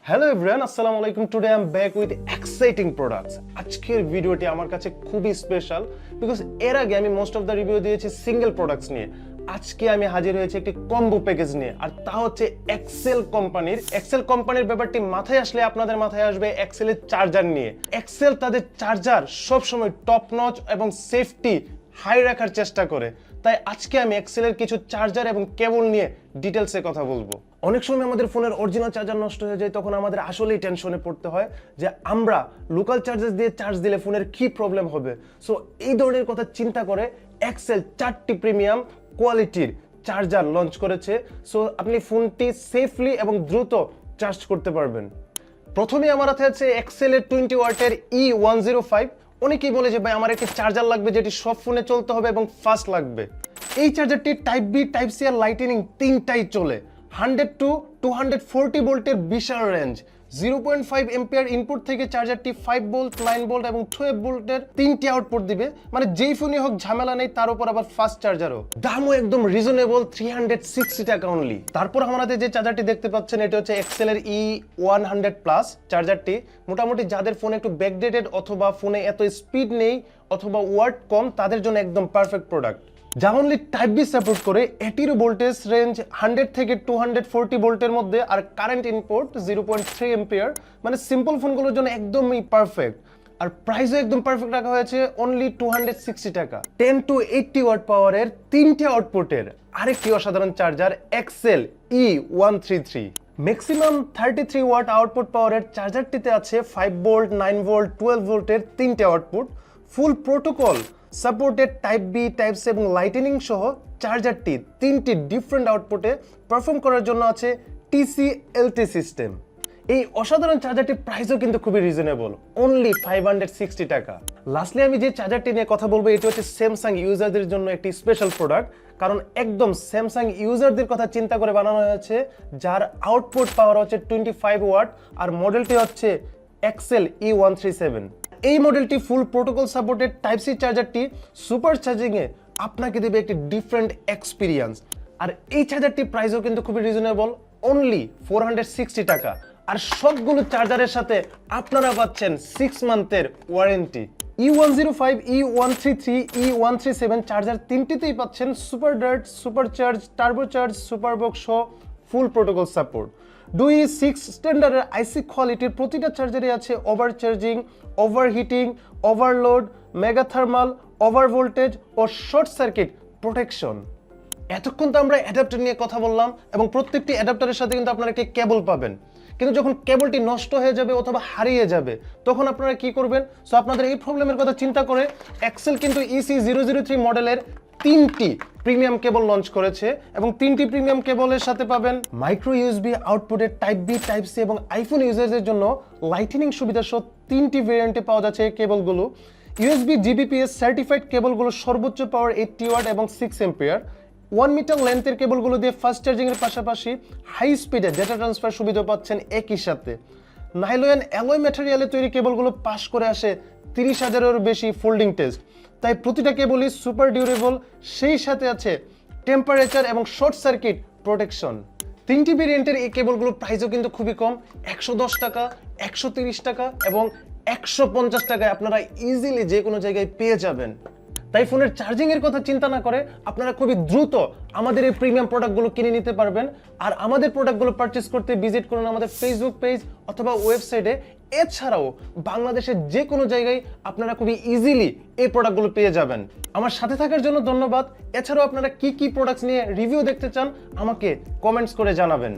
Hello everyone, আসসালামু আলাইকুম। Today I am back with exciting products. আজকের ভিডিওটি আমার কাছে খুবই স্পেশাল বিকজ এর আগে আমি মোস্ট অফ দ্য রিভিউ দিয়েছি সিঙ্গেল প্রোডাক্টস নিয়ে। আজকে আমি হাজির হয়েছি একটি কম্বো প্যাকেজ নিয়ে, আর তা হচ্ছে এক্সেল কোম্পানির ব্যাপারটি মাথায় আসলে আপনাদের মাথায় আসবে এক্সেলের চার্জার নিয়ে। এক্সেল তাদের চার্জার সবসময় টপ নচ এবং সেফটি হাই রাখার চেষ্টা করে, তাই আজকে আমি এক্সেলের কিছু চার্জার এবং কেবল নিয়ে ডিটেলসে কথা বলবো। অনেক সময় আমাদের ফোনের অরিজিনাল চার্জার নষ্ট হয়ে যায়, তখন আমাদের আসলেই টেনশনে পড়তে হয় যে আমরা লোকাল চার্জার দিয়ে চার্জ দিলে ফোনের কি প্রবলেম হবে। সো এই ধরনের কথা চিন্তা করে এক্সেল 4টি প্রিমিয়াম কোয়ালিটির চার্জার লঞ্চ করেছে। সো আপনি ফোনটি সেফলি এবং দ্রুত চার্জ করতে পারবেন। প্রথমে আমার হাতে আছে এক্সেলের 20 ওয়াটের E105। অনেকেই বলে যে ভাই আমার একটি চার্জার লাগবে যেটি সব ফোনে চলতে হবে এবং ফাস্ট লাগবে। এই চার্জারটি টাইপ বি, টাইপ সি আর লাইটনিং তিনটাই চলে। 100 to 240 ভোল্টের বিশাল রেঞ্জ। 0.5 এম্পিয়ার ইনপুট থেকে চার্জারটি 5 ভোল্ট, 9 ভোল্ট এবং 12 ভোল্টের তিনটি আউটপুট দিবে। মানে যেই ফোনই হোক ঝামেলা নেই, তার উপর আবার ফাস্ট চার্জারও। দামও একদম রিজনেবল, 360 টাকা অনলি। তারপর আমাদের যে চার্জারটি দেখতে পাচ্ছেন এটা হচ্ছে এক্সেলের E100 প্লাস চার্জারটি। মোটামুটি যাদের ফোনে একটু ব্যাকডেটেড অথবা ফোনে এত স্পিড নেই অথবা ওয়াট কম, তাদের জন্য একদম পারফেক্ট প্রোডাক্ট। যা অনলি টাইপ বি সাপোর্ট করে। এটির ভোল্টেজ রেঞ্জ 100 থেকে 240 ভোল্টের মধ্যে, আর কারেন্ট ইনপুট 0.3 এম্পিয়ার। মানে সিম্পল ফোনগুলোর জন্য একদমই পারফেক্ট। আর প্রাইসও একদম পারফেক্ট রাখা হয়েছে, অনলি 260 টাকা। 10 to 80 ওয়াট পাওয়ারের তিনটে আউটপুটের আরেকটি অসাধারণ charger Excel E133। Maximum 33 watt output পাওয়ারের চার্জারটিতে আছে 5 ভোল্ট, 9 ভোল্ট, 12 ভোল্টের তিনটে output. Full protocol supported type B, type C এবং লাইটনিং সহ চার্জারটি তিনটি ডিফারেন্ট আউটপুটে পারফর্ম করার জন্য আছে TCLT সিস্টেম। এই অসাধারণ চার্জারটির প্রাইসও কিন্তু খুবই রিজনেবল, অনলি 560 টাকা। লাস্টলি আমি যে চার্জারটি নিয়ে কথা বলবো এটি হচ্ছে স্যামসাং ইউজারদের জন্য একটি স্পেশাল প্রোডাক্ট, কারণ একদম স্যামসাং ইউজারদের কথা চিন্তা করে বানানো হয়েছে, যার আউটপুট পাওয়ার হচ্ছে 25 ওয়াট, আর মডেলটি হচ্ছে এক্সেল E137। এই মডেলটি full protocol supported type C চার্জারটি সুপার চার্জিংয়ে আপনাকে দেবে একটি ডিফারেন্ট এক্সপিরিয়েন্স। আর এই চার্জারটির প্রাইসও কিন্তু খুবই রিজনেবল, অনলি 460 টাকা। আর সবগুলো চার্জারের সাথে আপনারা পাচ্ছেন 6 মান্থের warranty. E105, E133, E137 charger তিনটিতেই পাচ্ছেন super dart, super charge, turbo charge, super box সহ ফুল প্রোটোকল সাপোর্ট। 2E6 স্ট্যান্ডার্ডের আইসি কোয়ালিটির প্রতিটা চার্জারে আছে over charging, overheating, overload, mega thermal, over voltage ও শর্ট সার্কিট প্রোটেকশন। এতক্ষণ তো আমরা অ্যাডাপ্টার নিয়ে কথা বললাম, এবং প্রত্যেকটি অ্যাডাপ্টারের সাথে কিন্তু আপনারা একটি কেবল পাবেন। কিন্তু যখন কেবলটি নষ্ট হয়ে যাবে অথবা হারিয়ে যাবে, তখন আপনারা কি করবেন? সো আপনাদের এই প্রবলেমের কথা চিন্তা করে এক্সেল কিন্তু EC003 মডেলের 3টি প্রিমিয়াম কেবল লঞ্চ করেছে, এবং 3টি প্রিমিয়াম কেবলের সাথে পাবেন মাইক্রো ইউএসবি আউটপুটের টাইপ বি, টাইপ সি এবং আইফোন ইউজারদের জন্য লাইটনিং সুবিধা সহ 3টি ভেরিয়েন্টে পাওয়া যাচ্ছে এই কেবলগুলো। USB GBPS সার্টিফাইড কেবলগুলো সর্বোচ্চ পাওয়ার 80 ওয়াট এবং 6 এম্পিয়ার। 1 মিটার লেন্থের কেবলগুলো দিয়ে ফাস্ট চার্জিং এর পাশাপাশি হাই স্পিডে ডেটা ট্রান্সফার সুবিধা পাচ্ছেন একই সাথে। নাইলন অ্যালয় ম্যাটেরিয়ালে তৈরি কেবলগুলো পাস করে আসে 30,000-এরও বেশি ফোল্ডিং টেস্ট, তাই প্রতিটা কেবলই সুপার ডিউরেবল। সেই সাথে আছে টেম্পারেচার এবং শর্ট সার্কিট প্রোটেকশন। 3টি ভেরিয়েন্টের এই কেবলগুলোর প্রাইসও কিন্তু খুবই কম, 110 টাকা, 130 টাকা এবং 150 টাকায় আপনারা ইজিলি যে কোনো জায়গায় পেয়ে যাবেন। তাই ফোনের চার্জিং এর কথা চিন্তা না করে আপনারা খুবই দ্রুত আমাদের এই প্রিমিয়াম প্রোডাক্টগুলো কিনে নিতে পারবেন। আর আমাদের প্রোডাক্টগুলো পারচেজ করতে ভিজিট করুন আমাদের ফেসবুক পেজ অথবা ওয়েবসাইটে। এছাড়াও বাংলাদেশের যে কোনো জায়গায় আপনারা খুবই ইজিলি এই প্রোডাক্টগুলো পেয়ে যাবেন। আমার সাথে থাকার জন্য ধন্যবাদ। এছাড়াও আপনারা কি কি প্রোডাক্টস নিয়ে রিভিউ দেখতে চান আমাকে কমেন্টস করে জানাবেন।